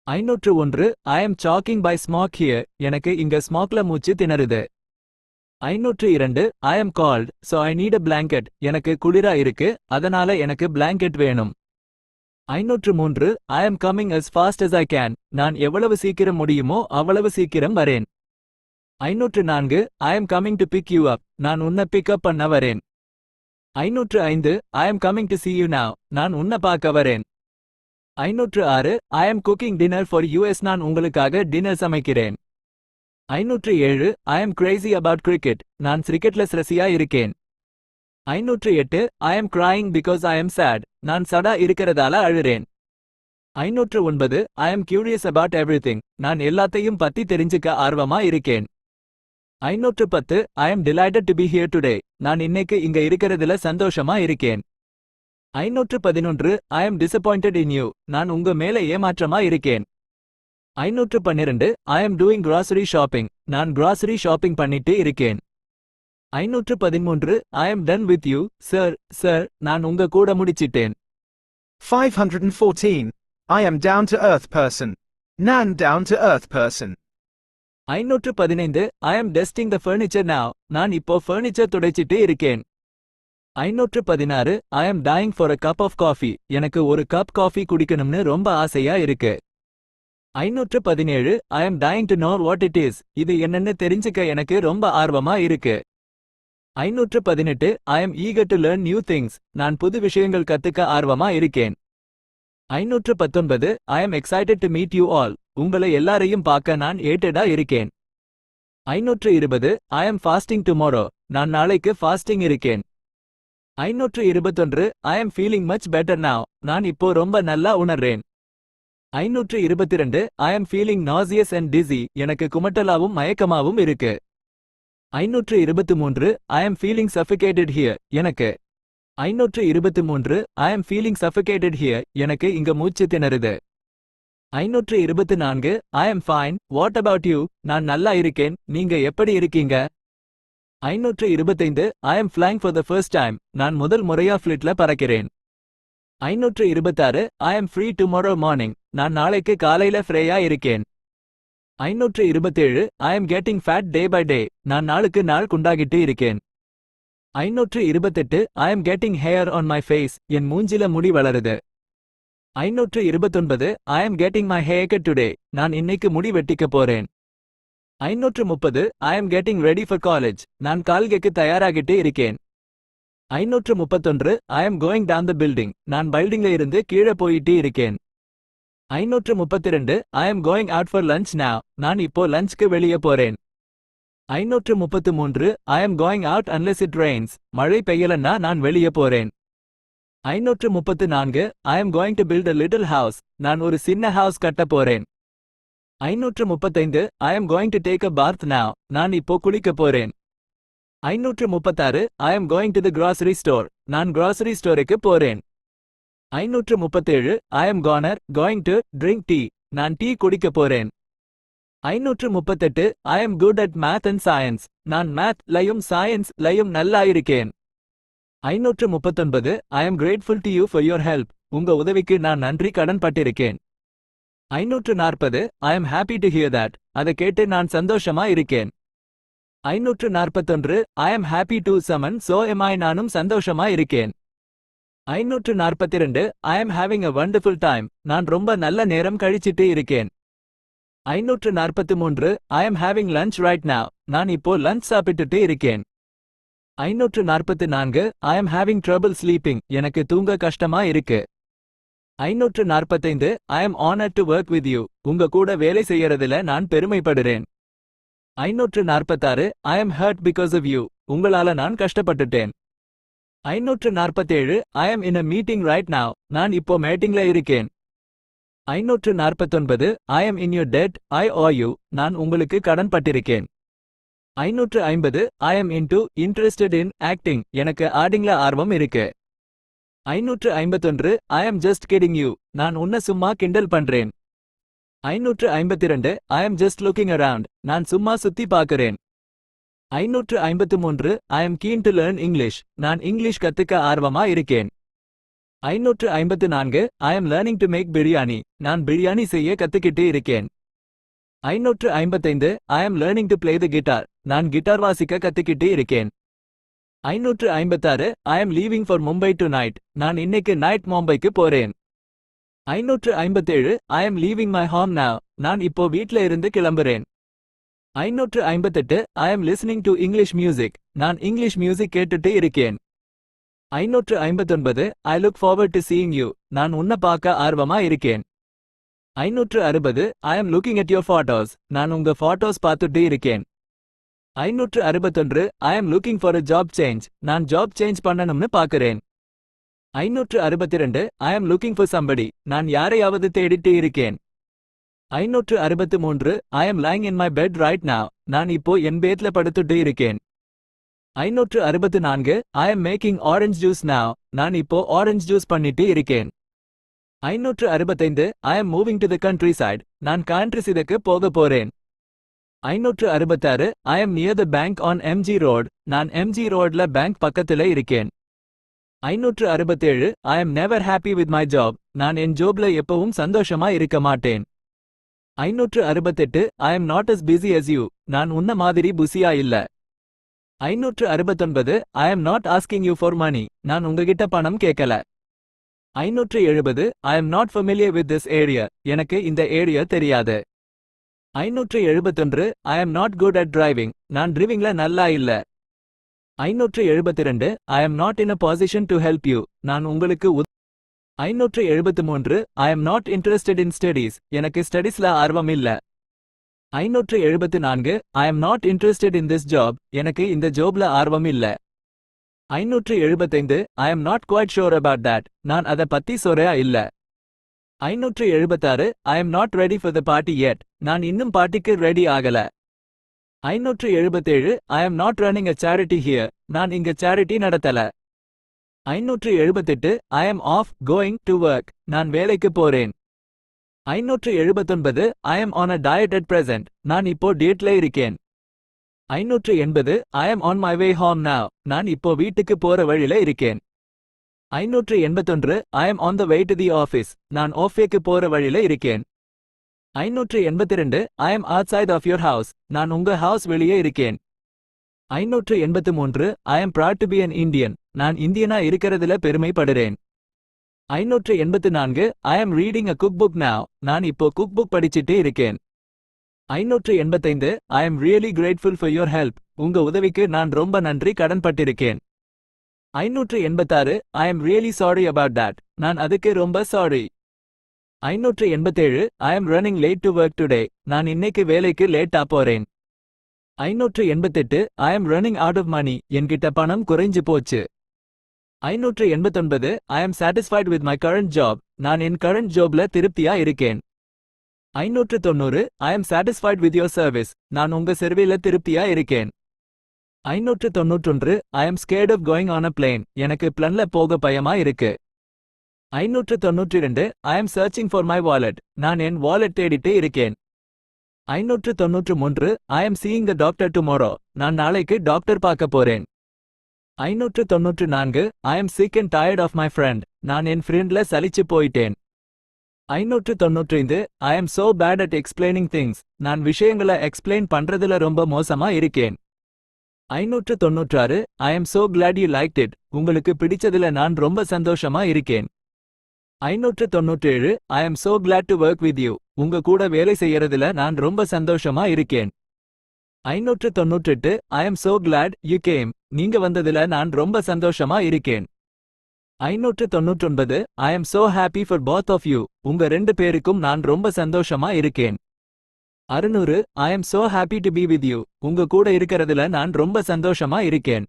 501 I am choking by smoke here. எனக்கு இங்க ஸ்மோக்ல மூச்சு திணறுது. 502 I am cold, so I need a blanket. எனக்கு குளிரா இருக்கு, அதனால எனக்கு blanket வேணும். 503 I am coming as fast as I can. நான் எவ்வளவு சீக்கிரம் முடியுமோ அவ்வளவு சீக்கிரம் வரேன். 504 I am coming to pick you up. நான் உன்னை pick up பண்ண வரேன். 505 I am coming to see you now. நான் உன்னை பார்க்க வரேன். 506 I am cooking dinner for you. நான் உங்களுக்காக டின்னர் சமைக்கிறேன். 507 I am crazy about cricket. நான் கிரிக்கெட்ல ரசியா இருக்கேன். 508 I am crying because I am sad. நான் சடா இருக்கிறதால அழுறேன். 509 I am curious about everything. நான் எல்லாத்தையும் பத்தி தெரிஞ்சுக்க ஆர்வமா இருக்கேன். 510 I am delighted to be here today. நான் இன்னைக்கு இங்க இருக்கிறதுல சந்தோஷமா இருக்கேன். 511 I am disappointed in you. நான் உங்க மேல ஏமாற்றமா இருக்கேன். 512 I am doing grocery shopping. நான் grocery shopping பண்ணிட்டு இருக்கேன். 513 I am done with you, sir. நான் உங்க கூட முடிச்சிட்டேன். 514 I am down to earth person. Nan down to earth person. 515 I am dusting the furniture now. நான் இப்போ ஃபர்னிச்சர் துடைச்சிட்டு இருக்கேன். 516 I am dying for a cup of coffee. எனக்கு ஒரு cup coffee குடிக்கணும்னு ரொம்ப ஆசையா இருக்கு. 517 I am dying to know what it is. இது என்னன்னு தெரிஞ்சுக்க எனக்கு ரொம்ப ஆர்வமா இருக்கு. 518 I am eager to learn new things. நான் புது விஷயங்கள் கத்துக்க ஆர்வமா இருக்கேன். 519 I am excited to meet you all. உங்களை எல்லாரையும் பார்க்க நான் ஏட்டடா இருக்கேன். 520 I am fasting tomorrow. நான் நாளைக்கு ஃபாஸ்டிங் இருக்கேன். 521 I am feeling much better now. நான் இப்போ ரொம்ப நல்லா உணர்றேன். 522 I am feeling nauseous and dizzy. எனக்கு குமட்டலாவும் மயக்கமாவும் இருக்கு. 523 I am feeling suffocated here. எனக்கு 523 I am feeling suffocated here. எனக்கு இங்க மூச்சு திணறுது. 524 I am fine. What about you? நான் நல்லா இருக்கேன், நீங்க எப்படி இருக்கீங்க? 525 I am flying for the first time. நான் முதல் முறையா ஃப்ளைட்ல பறக்கிறேன். 526 I am free tomorrow morning. நான் நாளைக்கு காலையில ஃப்ரீயா இருக்கேன். 527 I am getting fat day by day. நான் நாளுக்கு நாள் குண்டாகிட்டு இருக்கேன். 528 I am getting hair on my face. என் மூஞ்சில முடி வளருது. 529 I am getting my haircut today. நான் இன்னைக்கு முடி வெட்டிக்க போறேன். 530 I am getting ready for college. நான் காலேஜுக்கு தயாராகிட்டு இருக்கேன். 531 I am going down the building. நான் பில்டிங்ல இருந்து கீழே போயிட்டு இருக்கேன். 532 I am going out for lunch now. நான் இப்போ லஞ்ச்க்கு வெளியே போறேன். 533 I am going out unless it rains. மழை பெய்யலன்னா நான் வெளியே போறேன். 534 I am going to build a little house. நான் ஒரு சின்ன ஹவுஸ் கட்ட போறேன். 535 I am going to take a bath now. நான் இப்போ குளிக்க போறேன். 536 I am going to the grocery store. நான் grocery storeக்கு போறேன். 537 I am going to drink tea. நான் டீ குடிக்க போறேன். 538 I am good at math and science. நான் மேத் லயும் சயின்ஸ் லயும் நல்லா இருக்கேன். 539 I am grateful to you for your help. உங்க உதவிக்கு நான் நன்றி கடன் பட்டிருக்கேன். 540 I am happy to hear that. அதை கேட்டு நான் சந்தோஷமா இருக்கேன். 541 I am happy to summon, so am I. நானும் சந்தோஷமா இருக்கேன். 542 I am having a wonderful time. நான் ரொம்ப நல்ல நேரம் கழிச்சிட்டு இருக்கேன். 543 I am having lunch right now. நான் இப்போ லஞ்ச் சாப்பிட்டுட்டு இருக்கேன். 544 I am having trouble sleeping. எனக்கு தூங்க கஷ்டமா இருக்கு. 545 I am honored to work with you. உங்க கூட வேலை செய்யறதுல நான் பெருமைப்படுறேன். 546 I am hurt because of you. உங்களால நான் கஷ்டப்பட்டுட்டேன். 547 I am in a meeting right now. நான் இப்போ மீட்டிங்ல இருக்கேன். 549 I am in your debt. I owe you. நான் உங்களுக்கு கடன் பட்டிருக்கேன். 550 I am interested in acting. எனக்கு ஆக்டிங்ல ஆர்வம் இருக்கு. 551 I am just kidding you. நான் உன்னை சும்மா கிண்டல் பண்றேன். 552 I am just looking around. நான் சும்மா சுத்தி பார்க்கிறேன். 553 I am keen to learn English. நான் இங்கிலீஷ் கத்துக்க ஆர்வமா இருக்கேன். 554 I am learning to make biryani. நான் பிரியாணி செய்ய கத்துக்கிட்டு இருக்கேன். 555 I am learning to play the guitar. நான் கிட்டார் வாசிக்க கத்துக்கிட்டு இருக்கேன். 556 I am leaving for Mumbai tonight. நான் இன்னைக்கு நைட் மும்பைக்கு போறேன். 557 I am leaving my home now. நான் இப்போ வீட்ல இருந்து கிளம்புறேன். 558 I am listening to English music. நான் இங்கிலீஷ் மியூசிக் கேட்டுட்டு இருக்கேன். 559 I look forward to seeing you. நான் உன்னை பார்க்க ஆர்வமா இருக்கேன். 560 I am looking at your photos. நான் உங்க photos பார்த்துட்டு இருக்கேன். 561 I am looking for a job change. நான் job change பண்ணணும்னு பார்க்கிறேன். 562 I am looking for somebody. நான் யாரையாவது தேடிட்டு இருக்கேன். 563 I am lying in my bed right now. நான் இப்போ என் பேட்ல படுத்துட்டு இருக்கேன். 564 I am making orange juice now. நான் இப்போ orange juice பண்ணிட்டு இருக்கேன். 565 I am moving to the countryside. நான் கண்ட்ரிசிடக்கு போக போறேன். 566 I am near the bank on MG road. நான் MG ரோட்ல பேங்க் பக்கத்துல இருக்கேன். 567 I am never happy with my job. நான் என் ஜாப்ல எப்பவும் சந்தோஷமா இருக்க மாட்டேன். 568 I am not as busy as you. நான் உன்ன மாதிரி புசியா இல்ல. 569 I am not asking you for money. நான் உங்ககிட்ட பணம் கேட்கல. 570 I am not familiar with this area. எனக்கு இந்த ஏரியா தெரியாது. 571 I am not good at driving. நான் டிரைவிங்ல நல்லா இல்ல. 572 I am not in a position to help you. நான் உங்களுக்கு 573 I am not interested in studies. எனக்கு ஸ்டடீஸ்ல ஆர்வம் இல்ல. 574 I am not interested in this job. எனக்கு இந்த ஜாப்ல ஆர்வம் இல்ல. 575 I am not quite sure about that. நான் அத பத்தி சொல்றா இல்ல. 576 I am not ready for the party yet. நான் இன்னும் பார்ட்டிக்கு ரெடி ஆகல. 577 I am not running a charity here. நான் இங்க charity நடத்தல. 578 I am off going to work. நான் வேலைக்கு போறேன். 579 I am on a diet at present. நான் இப்போ டயட்ல இருக்கேன். 580 I am on my way home now. நான் இப்போ வீட்டுக்கு போற வழியில இருக்கேன். 581 I am on the way to the office. நான் ஆஃபீஸ்க்கு போற வழியில இருக்கேன். 582 I am outside of your house. நான் உங்க ஹவுஸ் வெளியே இருக்கேன். 583 I am proud to be an Indian. நான் இந்தியனா இருக்கிறதுல பெருமைப்படுறேன். 584 I am reading a cookbook now. நான் இப்போ குக்புக் படிச்சிட்டு இருக்கேன். 585 I am really grateful for your help. உங்க உதவிக்கு நான் ரொம்ப நன்றி கடன்பட்டிருக்கேன். 586 I am really sorry about that. நான் அதுக்கு ரொம்ப sorry. 587 I am running late to work today. நான் இன்னைக்கு வேலைக்கு லேட்டா போறேன். 588 I am running out of money. என்கிட்ட பணம் குறைஞ்சு போச்சு. 589 I am satisfied with my current job. நான் என் current jobல திருப்தியா இருக்கேன். 590 I am satisfied with your service. நான் உங்க சேவையில திருப்தியா இருக்கேன். 591 I am scared of going on a plane. எனக்கு பிளன்ல போக பயமா இருக்கு. 592 I am searching for my wallet. நான் என் wallet தேடிட்டு இருக்கேன். 593 I am seeing the doctor tomorrow. நான் நாளைக்கு டாக்டர் பார்க்க போறேன். 594 I am sick and tired of my friend. நான் என் ஃப்ரெண்ட்ல சலிச்சு போயிட்டேன். 595 I am so bad at explaining things. நான் விஷயங்களை எக்ஸ்பிளைன் பண்றதுல ரொம்ப மோசமா இருக்கேன். 596 I am so glad you liked it. உங்களுக்கு பிடிச்சதுல நான் ரொம்ப சந்தோஷமா இருக்கேன். 597 I am so glad to work with you. உங்க கூட வேலை செய்யறதுல நான் ரொம்ப சந்தோஷமா இருக்கேன். 598 I am so glad you came. நீங்க வந்ததுல நான் ரொம்ப சந்தோஷமா இருக்கேன். 599 I am so happy for both of you. உங்க ரெண்டு பேருக்கும் நான் ரொம்ப சந்தோஷமா இருக்கேன். 600 I am so happy to be with you. உங்க கூட இருக்கிறதுல நான் ரொம்ப சந்தோஷமா இருக்கேன்.